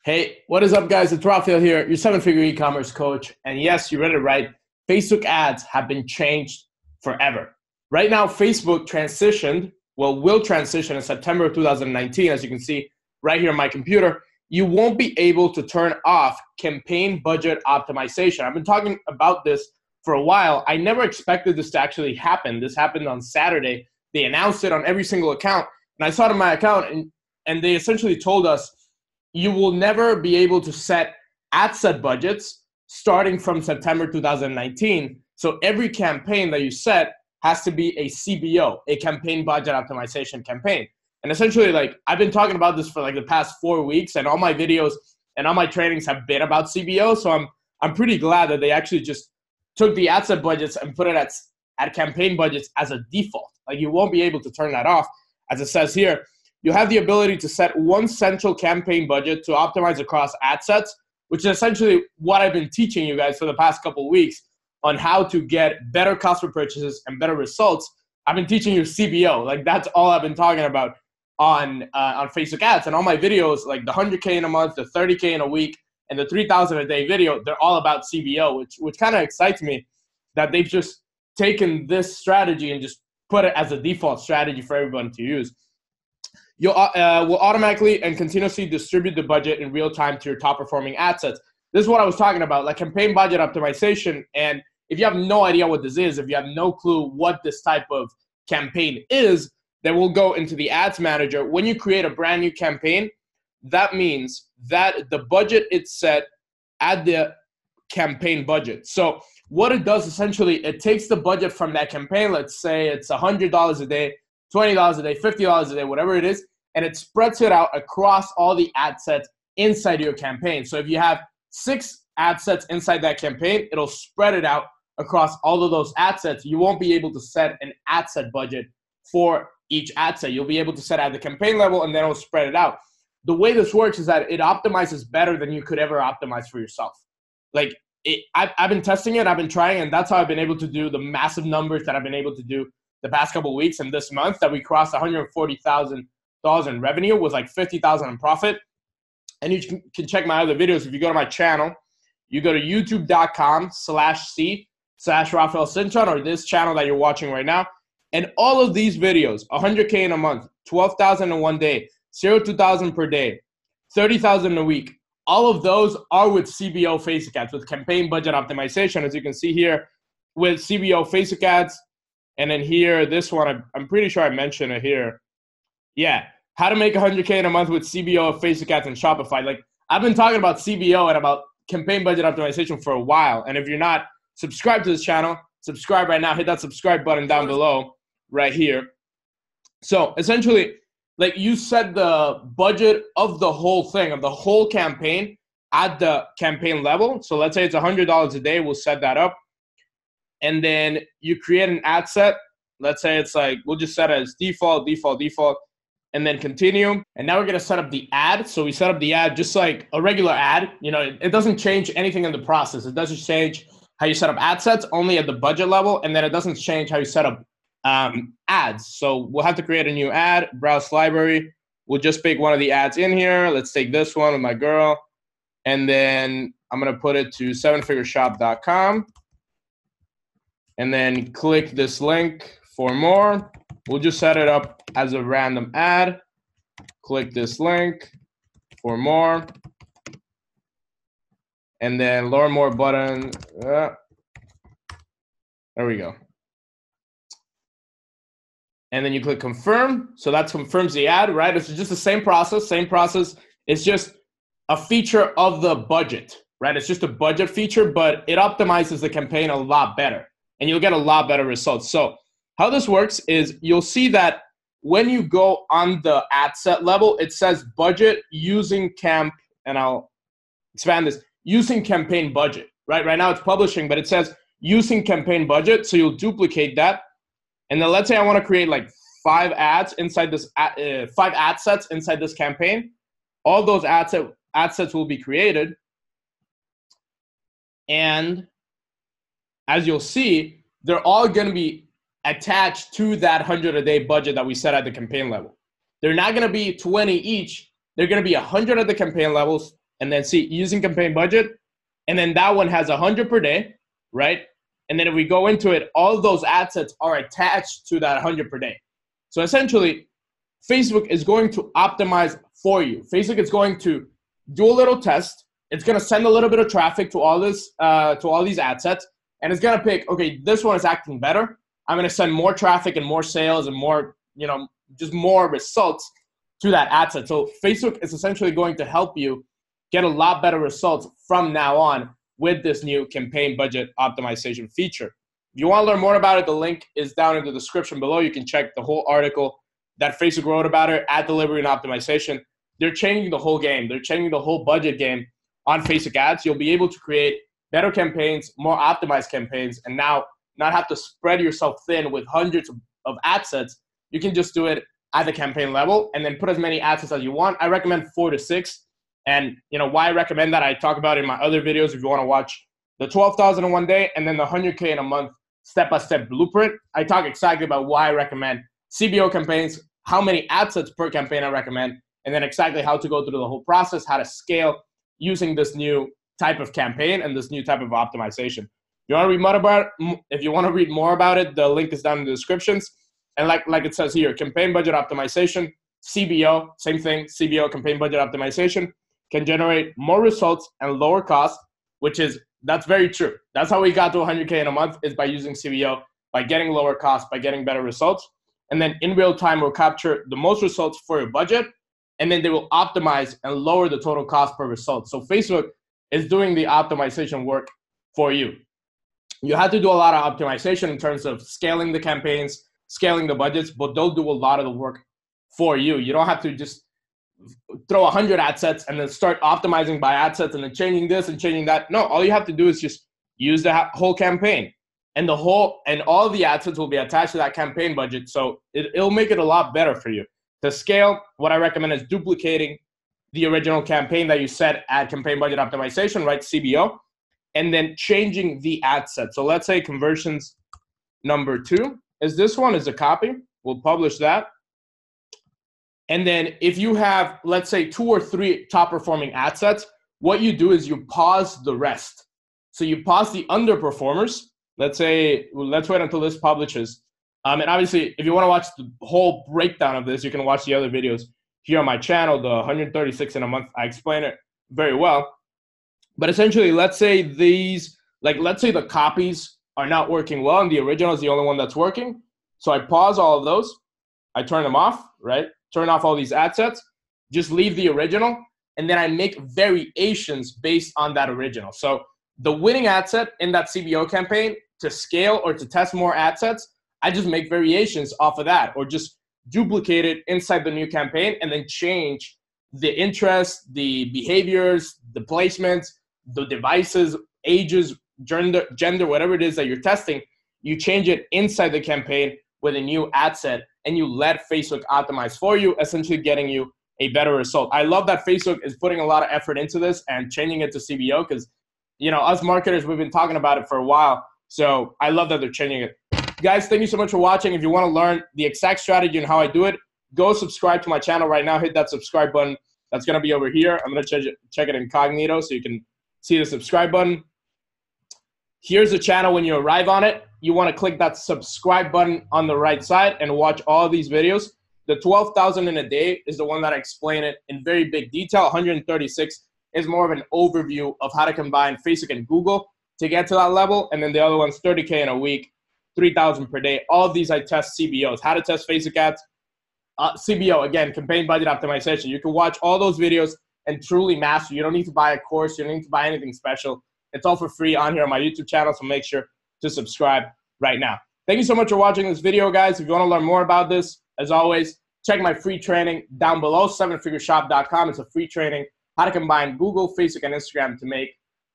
Hey, what is up, guys? It's Rafael here, your seven-figure e-commerce coach. And yes, you read it right. Facebook ads have been changed forever. Right now, Facebook will transition in September of 2019, as you can see right here on my computer. You won't be able to turn off campaign budget optimization. I've been talking about this for a while. I never expected this to actually happen. This happened on Saturday. They announced it on every single account. And I saw it in my account, and they essentially told us, you will never be able to set ad set budgets starting from September 2019. So every campaign that you set has to be a CBO, a campaign budget optimization campaign. And essentially, I've been talking about this for the past 4 weeks, and all my videos and all my trainings have been about CBO. So I'm pretty glad that they actually just took the ad set budgets and put it at campaign budgets as a default. You won't be able to turn that off. As it says here, you have the ability to set one central campaign budget to optimize across ad sets, which is essentially what I've been teaching you guys for the past couple of weeks on how to get better cost per purchases and better results. I've been teaching you CBO. That's all I've been talking about on Facebook ads. And all my videos, like the 100K in a month, the 30K in a week, and the 3,000 a day video, they're all about CBO, which kind of excites me that they've just taken this strategy and just put it as a default strategy for everyone to use. You'll will automatically and continuously distribute the budget in real time to your top performing ad sets. This is what I was talking about, like campaign budget optimization. And if you have no idea what this is, if you have no clue what this type of campaign is, then we'll go into the ads manager. When you create a brand new campaign, that means that the budget it's set at the campaign budget. So what it does essentially, it takes the budget from that campaign. Let's say it's $100 a day, $20 a day, $50 a day, whatever it is, and it spreads it out across all the ad sets inside your campaign. So if you have 6 ad sets inside that campaign, it'll spread it out across all of those ad sets. You won't be able to set an ad set budget for each ad set. You'll be able to set at the campaign level, and then it'll spread it out. The way this works is that it optimizes better than you could ever optimize for yourself. I've been testing it, I've been trying, and that's how I've been able to do the massive numbers that I've been able to do the past couple of weeks and this month, that we crossed $140,000 in revenue with $50,000 in profit. And you can check my other videos. If you go to my channel, you go to youtube.com/c/Rafael Cintron, or this channel that you're watching right now. And all of these videos, 100K in a month, 12,000 in one day, 0 to 2,000 per day, 30,000 a week, all of those are with CBO Facebook ads, with campaign budget optimization, as you can see here, with CBO Facebook ads. And then here, this one, I'm pretty sure I mentioned it here. Yeah, how to make 100K in a month with CBO, Facebook ads, and Shopify. I've been talking about CBO and about campaign budget optimization for a while. And if you're not subscribed to this channel, subscribe right now. Hit that subscribe button down below right here. So essentially, you set the budget of the whole thing, of the whole campaign at the campaign level. So let's say it's $100 a day. We'll set that up. And then you create an ad set. Let's say it's we'll just set it as default, and then continue. And now we're going to set up the ad. So we set up the ad just like a regular ad. It doesn't change anything in the process. It doesn't change how you set up ad sets, only at the budget level. And then it doesn't change how you set up ads. So we'll have to create a new ad, browse library. We'll just pick one of the ads in here. Let's take this one with my girl. And then I'm going to put it to sevenfigureshop.com. And then click this link for more. We'll just set it up as a random ad. Click this link for more. And then learn more button. There we go. And then you click confirm. So that confirms the ad, right? It's just the same process, It's just a feature of the budget, right? It's just a budget feature, but it optimizes the campaign a lot better. And you'll get a lot better results. So how this works is you'll see that when you go on the ad set level, it says budget using and I'll expand this, using campaign budget, right? Right now it's publishing, but it says using campaign budget. So you'll duplicate that. And then let's say I want to create 5 ads inside this, 5 ad sets inside this campaign. All those ad sets will be created. And as you'll see, they're all going to be attached to that 100 a day budget that we set at the campaign level. They're not going to be 20 each. They're going to be 100 at the campaign levels and then see using campaign budget. And then that one has 100 per day, right? And then if we go into it, all of those ad sets are attached to that 100 per day. So essentially, Facebook is going to optimize for you. Facebook is going to do a little test. It's going to send a little bit of traffic to all these ad sets, and it's going to pick, okay, this one is acting better. I'm going to send more traffic and more sales and more, just more results to that ad set. So Facebook is essentially going to help you get a lot better results from now on with this new campaign budget optimization feature. If you want to learn more about it, the link is down in the description below. You can check the whole article that Facebook wrote about it, ad delivery and optimization. They're changing the whole game. They're changing the whole budget game on Facebook ads. You'll be able to create better campaigns, more optimized campaigns, and now not have to spread yourself thin with hundreds of ad sets. You can just do it at the campaign level and then put as many ad sets as you want. I recommend 4 to 6. And why I recommend that, I talk about in my other videos if you want to watch the 12,000 in one day and then the 100K in a month step-by-step blueprint. I talk exactly about why I recommend CBO campaigns, how many ad sets per campaign I recommend, and then exactly how to go through the whole process, how to scale using this new type of campaign and this new type of optimization. If you want to read more about it, the link is down in the descriptions. And like it says here, campaign budget optimization, CBO, same thing, CBO, campaign budget optimization, can generate more results and lower costs, that's very true. That's how we got to 100K in a month, is by using CBO, by getting lower costs, by getting better results. And then in real time, we'll capture the most results for your budget, and then they will optimize and lower the total cost per result. So Facebook is doing the optimization work for you. You have to do a lot of optimization in terms of scaling the campaigns, scaling the budgets, but they'll do a lot of the work for you. You don't have to just throw 100 ad sets and then start optimizing by ad sets and then changing this and changing that. No, all you have to do is just use the whole campaign, and all of the ad sets will be attached to that campaign budget. So it'll make it a lot better for you. To scale, what I recommend is duplicating the original campaign that you set at campaign budget optimization, right? CBO, and then changing the ad set. So let's say conversions number 2 is this one, is a copy. We'll publish that. And then if you have, let's say, 2 or 3 top performing ad sets, what you do is you pause the rest. So you pause the underperformers. Let's wait until this publishes. And obviously, if you want to watch the whole breakdown of this, you can watch the other videos here on my channel, the 136 in a month. I explain it very well. But essentially, let's say the copies are not working well and the original is the only one that's working. So I pause all of those. I turn them off, right? Turn off all these ad sets, just leave the original, and then I make variations based on that original. So the winning ad set in that CBO campaign, to scale or to test more ad sets, I just make variations off of that, or just duplicate it inside the new campaign and then change the interests, the behaviors, the placements, the devices, ages, gender, whatever it is that you're testing. You change it inside the campaign with a new ad set, and you let Facebook optimize for you, essentially getting you a better result. I love that Facebook is putting a lot of effort into this and changing it to CBO, because us marketers, we've been talking about it for a while. So I love that they're changing it. Guys, thank you so much for watching. If you want to learn the exact strategy and how I do it, go subscribe to my channel right now. Hit that subscribe button. That's going to be over here. I'm going to check it incognito so you can see the subscribe button. Here's the channel when you arrive on it. You want to click that subscribe button on the right side and watch all of these videos. The 12,000 in a day is the one that I explain it in very big detail. 136 is more of an overview of how to combine Facebook and Google to get to that level. And then the other one's 30K in a week, 3,000 per day. All of these I test CBOs, how to test Facebook ads. CBO, again, campaign budget optimization. You can watch all those videos and truly master. You don't need to buy a course. You don't need to buy anything special. It's all for free on here on my YouTube channel, so make sure to subscribe right now. Thank you so much for watching this video, guys. If you want to learn more about this, as always, check my free training down below, 7figuresshop.com. It's a free training, how to combine Google, Facebook, and Instagram to make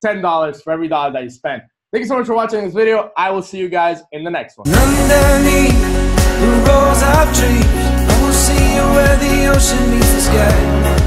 $10 for every dollar that you spend. Thank you so much for watching this video. I will see you guys in the next one. Underneath the rows of trees, I will see you where the ocean meets the sky.